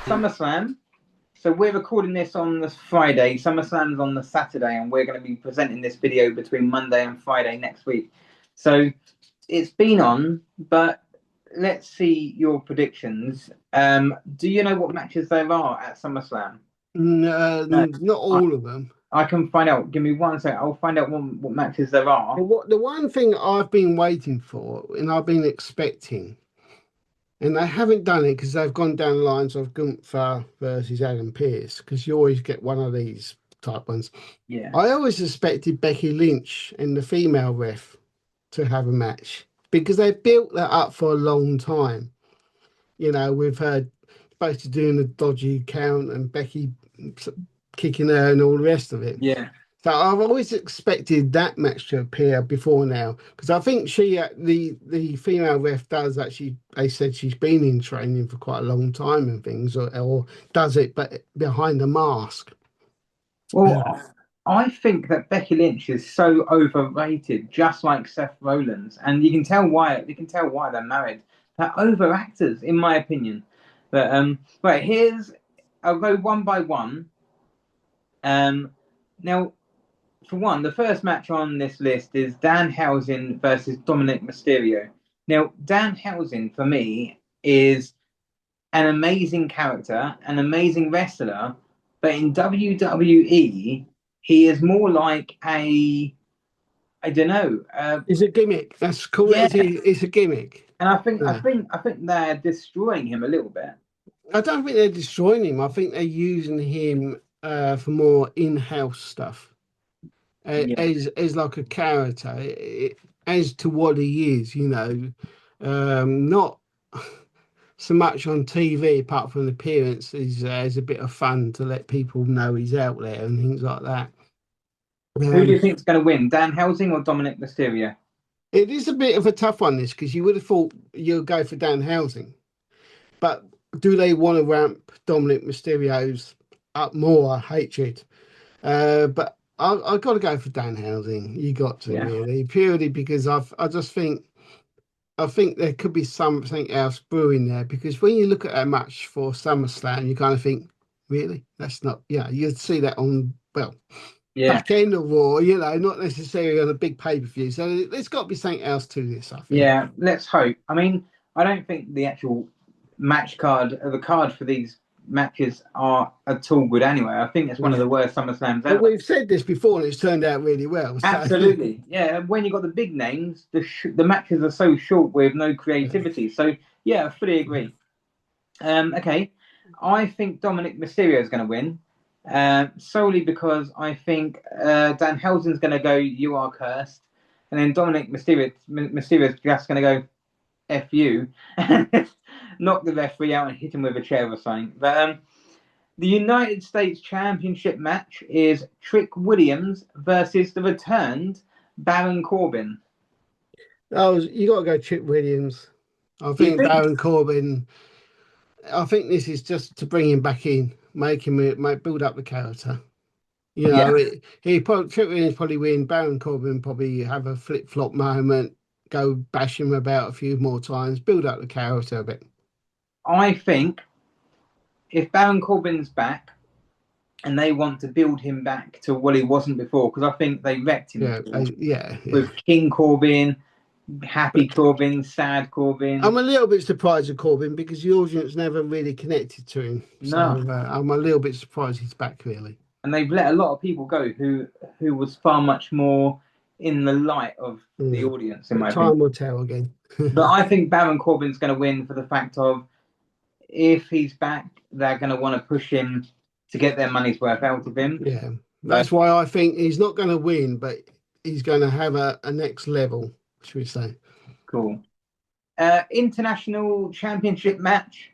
SummerSlam. So we're recording this on the Friday. SummerSlam's on the Saturday, and we're going to be presenting this video between Monday and Friday next week. So it's been on, but let's see your predictions. Do you know what matches there are at SummerSlam? No, No, not all of them. I can find out. Give me 1 second. I'll find out what matches there are. The one thing I've been waiting for and I've been expecting, and they haven't done it because they've gone down the lines of Gunther versus Adam Pearce, because you always get one of these type ones. Yeah. I always suspected Becky Lynch and the female ref to have a match because they built that up for a long time. You know, with her supposed to doing a dodgy count and Becky kicking her and all the rest of it. Yeah. So I've always expected that match to appear before now, because I think the female ref does actually. They said she's been in training for quite a long time and things, or does it, but behind a mask. Well, I think that Becky Lynch is so overrated, just like Seth Rollins, and you can tell why. You can tell why they're married. They're over actors, in my opinion. But right, I'll go one by one. Now, for one, the first match on this list is Danhausen versus Dominic Mysterio. Now, Danhausen, for me, is an amazing character, an amazing wrestler, but in WWE, he is more like I don't know. It's a gimmick. That's cool. Yeah, It's a gimmick. and I think they're destroying him a little bit. I don't think they're destroying him. I think they're using him for more in-house stuff. Yeah, As like a character, as to what he is, not so much on TV apart from the appearance. Is as a bit of fun to let people know he's out there and things like that. who do you think is going to win, Danhausen or Dominic Mysterio? It is a bit of a tough one, this, because you would have thought you'll go for Danhausen, but do they want to ramp Dominic Mysterio's up more hatred? But I've got to go for Danhausen. You got to, Yeah. really, purely because I think there could be something else brewing there, because when you look at that match for SummerSlam, you kind of think, really, that's not. Yeah, you'd see that on back end of Raw, not necessarily on a big pay-per-view. So there's got to be something else to this, I think. Yeah, let's hope. I mean, I don't think the actual match card, the card for these matches are at all good anyway. I think it's one of the worst SummerSlams ever. But we've said this before, and it's turned out really well. So. Absolutely, yeah. When you got the big names, the matches are so short with no creativity. So yeah, I fully agree. Okay, I think Dominic Mysterio is going to win, solely because I think Danhausen's going to go, "You are cursed," and then Dominic Mysterio is just going to go, "F you," knock the referee out and hit him with a chair or something. But the United States Championship match is Trick Williams versus the returned Baron Corbin. Oh, you got to go Trick Williams. I think Baron Corbin. I think this is just to bring him back in, make build up the character. Trick Williams probably win. Baron Corbin probably have a flip flop moment, go bash him about a few more times, build up the character a bit. I think if Baron Corbin's back and they want to build him back to what he wasn't before, because I think they wrecked him with King Corbin, Happy Corbin, Sad Corbin. I'm a little bit surprised at Corbin because the audience never really connected to him. No. So I'm a little bit surprised he's back, really. And they've let a lot of people go who was far much more in the light of the audience, in my opinion. Time will tell again. But I think Baron Corbin's going to win for the fact of, if he's back, they're going to want to push him to get their money's worth out of him. Yeah, that's why I think he's not going to win, but he's going to have a next level, should we say. Cool. International Championship match,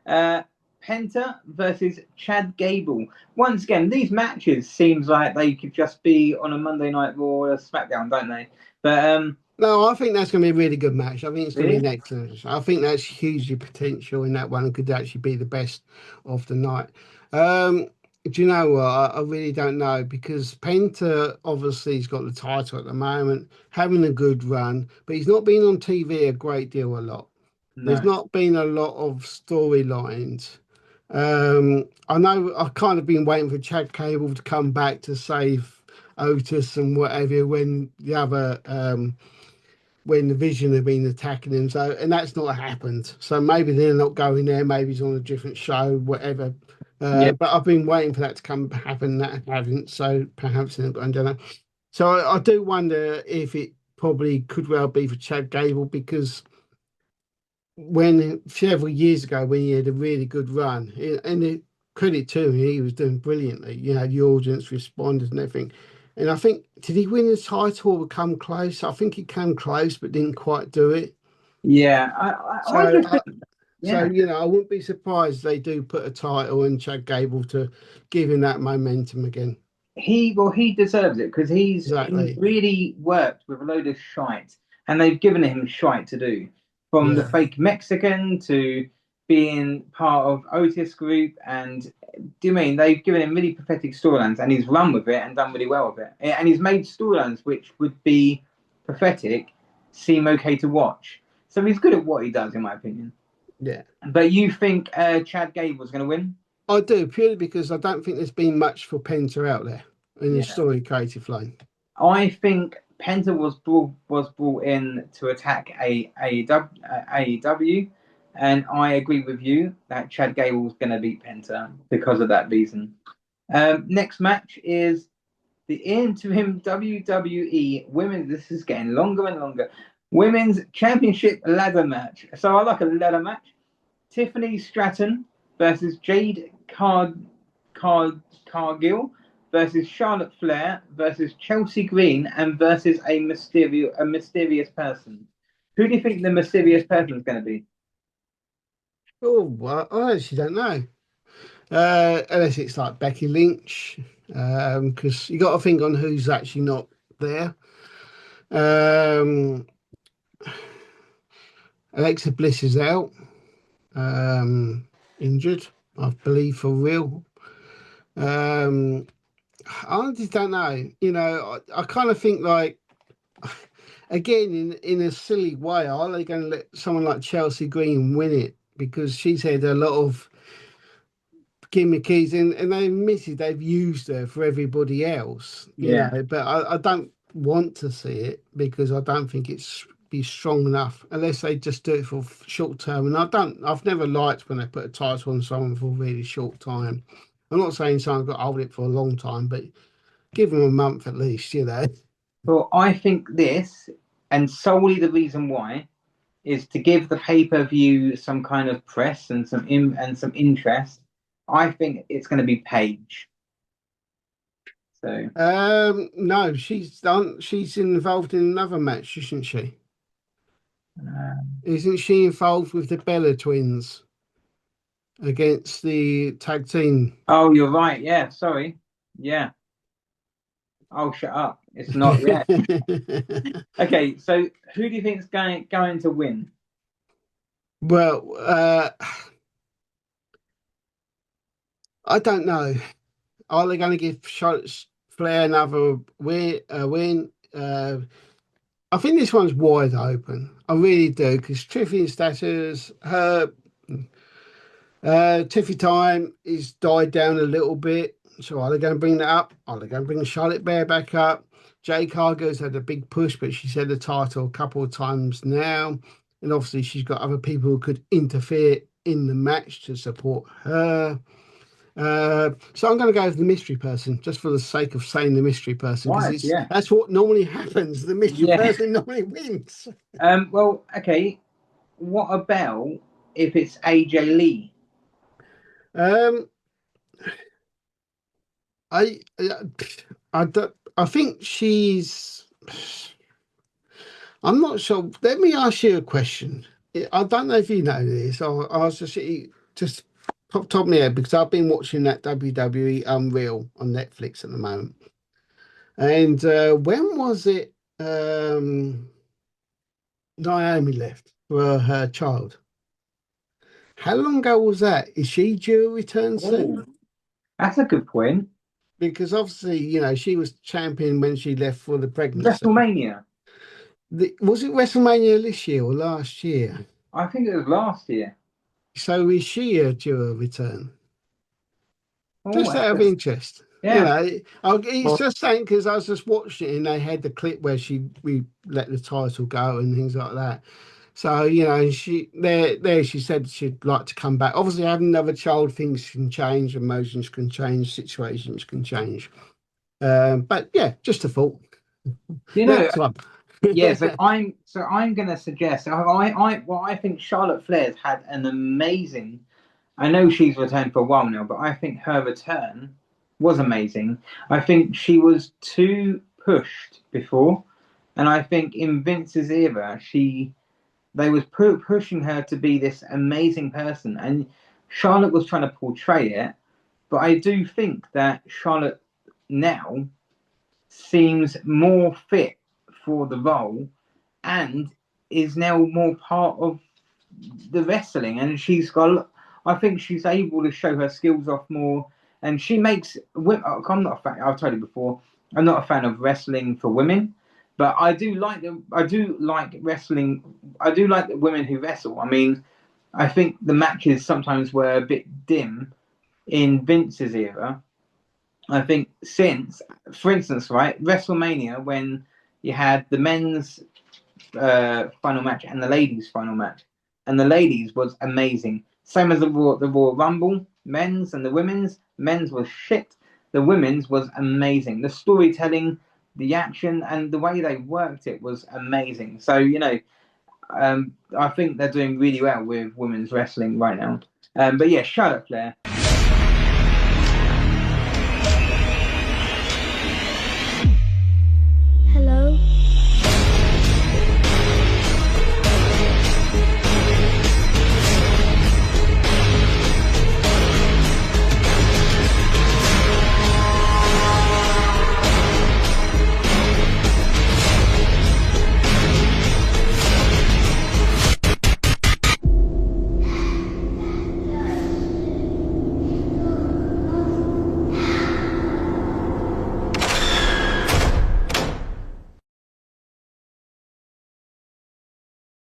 Penta versus Chad Gable. Once again, these matches seems like they could just be on a Monday Night Raw or a SmackDown, don't they? But no, I think that's going to be a really good match. I think it's going to be an excellent. I think that's hugely potential in that one. It could actually be the best of the night. Do you know what? I really don't know, because Penta obviously has got the title at the moment, having a good run, but he's not been on TV a great deal. No. There's not been a lot of storylines I know I've kind of been waiting for Chad Cable to come back to save Otis and whatever when the Vision have been attacking him. So, and that's not happened. So maybe they're not going there. Maybe he's on a different show, whatever. Yeah. But I've been waiting for that to come happen. That hasn't. So perhaps they're not going down. So I do wonder if it probably could well be for Chad Gable because when several years ago when he had a really good run, and credit to him, he was doing brilliantly. You know, the audience responded and everything. And I think did he win the title or come close? I think he came close but didn't quite do it. Yeah. I So, just think, yeah. I wouldn't be surprised they do put a title in Chad Gable to give him that momentum again. He deserves it because he's Exactly. really worked with a load of shite, and they've given him shite to do, from the Yeah. fake Mexican to being part of Otis Group, and do you mean they've given him really pathetic storylines, and he's run with it and done really well with it, and he's made storylines which would be pathetic seem okay to watch. So he's good at what he does, in my opinion. Yeah. But you think Chad Gable's going to win? I do, purely because I don't think there's been much for Penta out there in the Yeah. story creative line. I think Penta was brought in to attack AEW, and I agree with you that Chad Gable's going to beat Penta because of that reason. Next match is the interim WWE Women. This is getting longer and longer. Women's Championship ladder match. So I like a ladder match. Tiffany Stratton versus Jade Cargill versus Charlotte Flair versus Chelsea Green and versus a mysterious person. Who do you think the mysterious person is going to be? Oh, well, I actually don't know. Unless it's like Becky Lynch, because you got to think on who's actually not there. Um, Alexa Bliss is out, injured, I believe, for real. Um, I just don't know. I kind of think like again in a silly way, are they going to let someone like Chelsea Green win it because she's had a lot of gimmicky and they admitted they've used her for everybody else, Yeah. but I don't want to see it because I don't think it's be strong enough unless they just do it for short term. And I've never liked when they put a title on someone for a really short time. I'm not saying someone's got to hold it for a long time, but give them a month at least. Well, I think this, and solely the reason why, is to give the pay-per-view some kind of press and some interest. I think it's going to be Paige. So No, she's involved in another match, isn't she? uh, Isn't she involved with the Bella twins against the tag team? oh, you're right. Yeah, sorry. Yeah. Oh, shut up. It's not. Yeah. Okay. So who do you think is going to win? Well, I don't know. Are they going to give Charlotte Flair another win? I think this one's wide open. I really do because Tiffany status, her Tiffy time is died down a little bit. So are they going to bring that up? Are they going to bring Charlotte Bear back up? Jay Cargo's had a big push, but she's had the title a couple of times now. And obviously, she's got other people who could interfere in the match to support her. So I'm going to go with the mystery person, just for the sake of saying the mystery person, because Right. it's Yeah. that's what normally happens. The mystery Yeah. person normally wins. Well. Okay. What about if it's AJ Lee? Um, I, I, I think she's. I'm not sure. Let me ask you a question. I don't know if you know this. I was just popped top of my head because I've been watching that WWE Unreal on Netflix at the moment. And when was it Naomi left for her child? How long ago was that? Is she due a return Oh, soon? that's a good point. Because obviously, she was champion when she left for the pregnancy. WrestleMania. Was it WrestleMania this year or last year? I think it was last year. So is she due a return? Oh, Just out of interest, yeah. it's Well, just saying because I was just watching it and they had the clip where we let the title go and things like that. So she there she said she'd like to come back. Obviously, having another child, things can change, emotions can change, situations can change. But yeah, just a thought. you know, Next one. yeah. So I'm gonna suggest. Well, I think Charlotte Flair's had an amazing. I know she's returned for a while now, but I think her return was amazing. I think she was too pushed before, and I think in Vince's era, they was pushing her to be this amazing person, and Charlotte was trying to portray it. But I do think that Charlotte now seems more fit for the role and is now more part of the wrestling, and she's got. I think she's able to show her skills off more, and she makes. I'm not a fan. I've told you before. I'm not a fan of wrestling for women, but I do like the. I do like wrestling. I do like the women who wrestle. I mean, I think the matches sometimes were a bit dim in Vince's era. I think since, for instance, right, WrestleMania when you had the men's final match and the ladies' final match. And the ladies was amazing. Same as the Royal Rumble, men's and the women's. Men's was shit. The women's was amazing. The storytelling, the action, and the way they worked it was amazing. So, I think they're doing really well with women's wrestling right now. But yeah, Charlotte Flair.